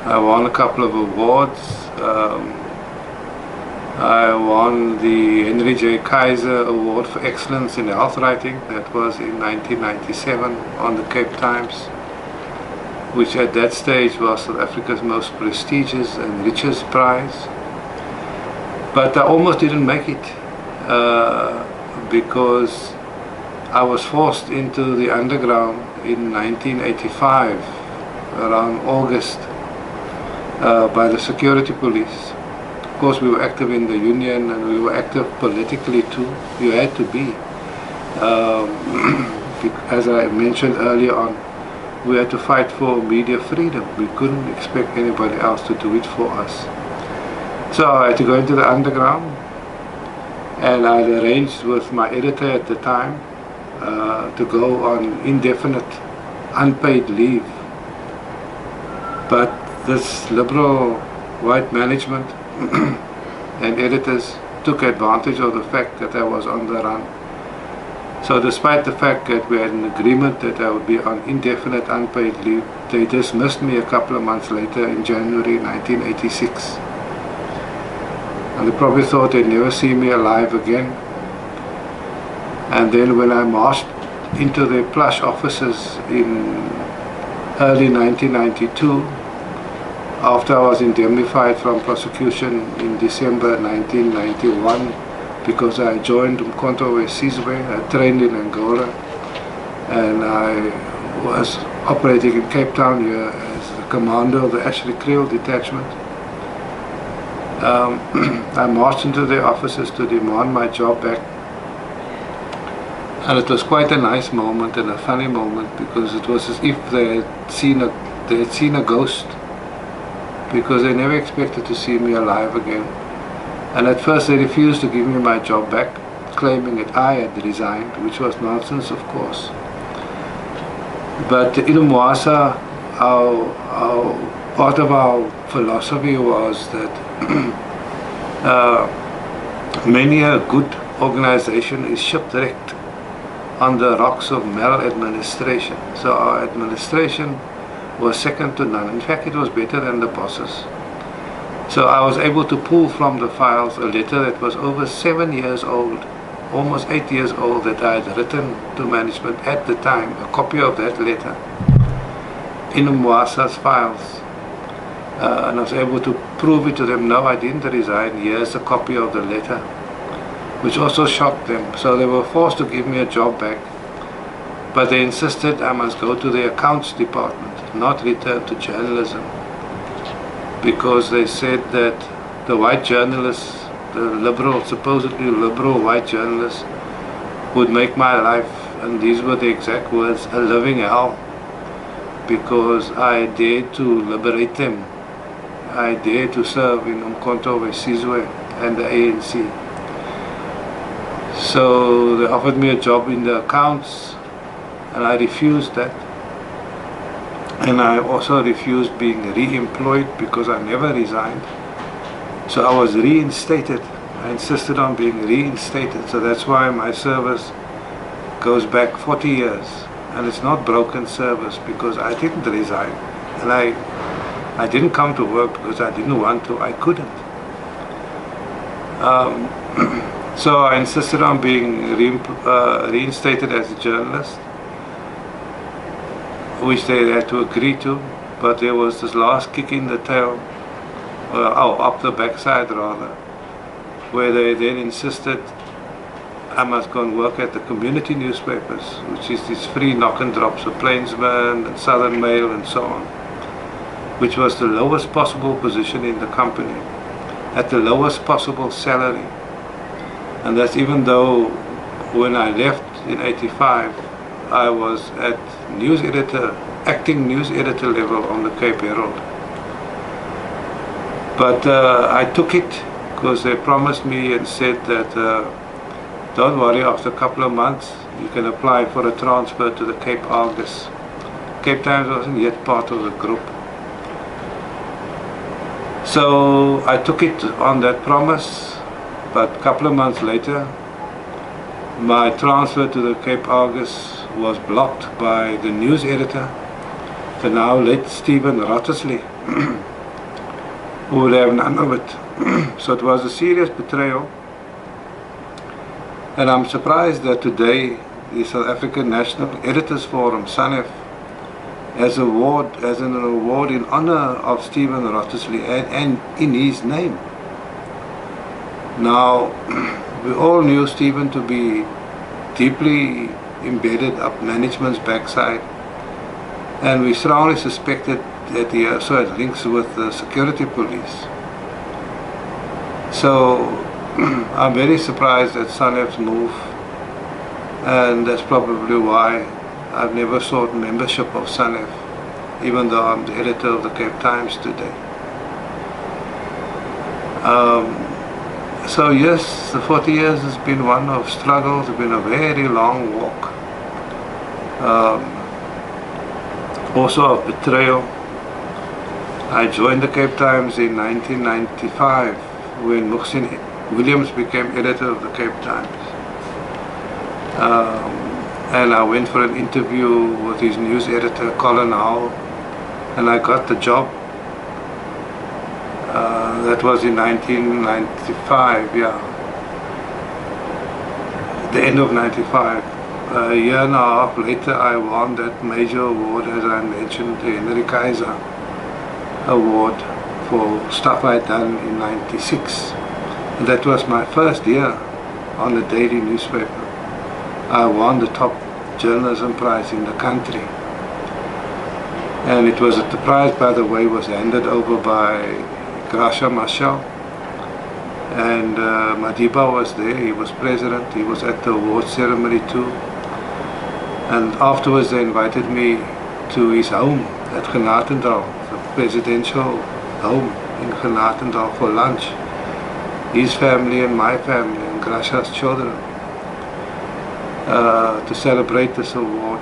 I won a couple of awards. I won the Henry J. Kaiser Award for Excellence in Health Writing. That was in 1997 on the Cape Times, which at that stage was South Africa's most prestigious and richest prize. But I almost didn't make it because I was forced into the underground in 1985, around August, by the security police. Of course, we were active in the union and we were active politically too. You had to be. As I mentioned earlier on, we had to fight for media freedom. We couldn't expect anybody else to do it for us. So I had to go into the underground, and I arranged with my editor at the time to go on indefinite unpaid leave. But this liberal white management and editors took advantage of the fact that I was on the run. So despite the fact that we had an agreement that I would be on indefinite unpaid leave, they dismissed me a couple of months later in January 1986. And they probably thought they'd never see me alive again. And then when I marched into their plush offices in early 1992, after I was indemnified from prosecution in December 1991, because I joined Umkhonto we Sizwe, I trained in Angola, and I was operating in Cape Town here as the commander of the Ashley Creole detachment. I marched into their offices to demand my job back, and it was quite a nice moment and a funny moment, because it was as if they had seen a ghost, because they never expected to see me alive again. And at first they refused to give me my job back, claiming that I had resigned, which was nonsense, of course. But in Umwasa, part of our philosophy was that many a good organization is shipwrecked on the rocks of maladministration. So our administration was second to none. In fact, it was better than the bosses. So I was able to pull from the files a letter that was over 7 years old, almost 8 years old, that I had written to management at the time, a copy of that letter in Umwasa's files. And I was able to prove it to them. No, I didn't resign. Here's a copy of the letter, which also shocked them. So they were forced to give me a job back, but they insisted I must go to the accounts department, not return to journalism, because they said that the white journalists, the liberal, supposedly liberal white journalists, would make my life, and these were the exact words, a living hell, because I dared to liberate them. I dared to serve in Umkhonto we Sizwe and the ANC. So they offered me a job in the accounts, and I refused that. And I also refused being re-employed because I never resigned. So I was reinstated. I insisted on being reinstated. So that's why my service goes back 40 years. And it's not broken service, because I didn't resign. And I didn't come to work because I didn't want to. I couldn't. So I insisted on being reinstated as a journalist, which they had to agree to, but there was this last kick in the tail, up the backside rather, where they then insisted I must go and work at the community newspapers, which is these free knock and drops of Plainsman and Southern Mail and so on, which was the lowest possible position in the company, at the lowest possible salary. And that's even though when I left in '85, I was at news editor, acting news editor level on the Cape Herald. But I took it because they promised me and said that don't worry, after a couple of months you can apply for a transfer to the Cape Argus. Cape Times wasn't yet part of the group. So I took it on that promise, but a couple of months later my transfer to the Cape Argus was blocked by the news editor, the now late Stephen Rottersley. who would have none of it. So it was a serious betrayal. And I'm surprised that today the South African National Editors Forum, SANEF, has an award in honor of Stephen Wriothesley and in his name. Now, we all knew Stephen to be deeply embedded up management's backside, and we strongly suspected that he also had links with the security police. So I'm very surprised at SANEF's move, and that's probably why I've never sought membership of SANEF, even though I'm the editor of the Cape Times today. So yes, the 40 years has been one of struggles. It's been a very long walk. Also of betrayal. I joined the Cape Times in 1995 when Muhsin Williams became editor of the Cape Times. And I went for an interview with his news editor, Colin Howell, and I got the job. That was in 1995, yeah. The end of 95. A year and a half later, I won that major award, as I mentioned, the Henry Kaiser Award for stuff I'd done in 96. And that was my first year on the daily newspaper. I won the top journalism prize in the country. And it was the prize, by the way, was handed over by Gracia Marshall. And Madiba was there, he was president, he was at the award ceremony too. And afterwards they invited me to his home at Genatendal, the presidential home in Genatendal, for lunch. His family and my family and Gracia's children, to celebrate this award.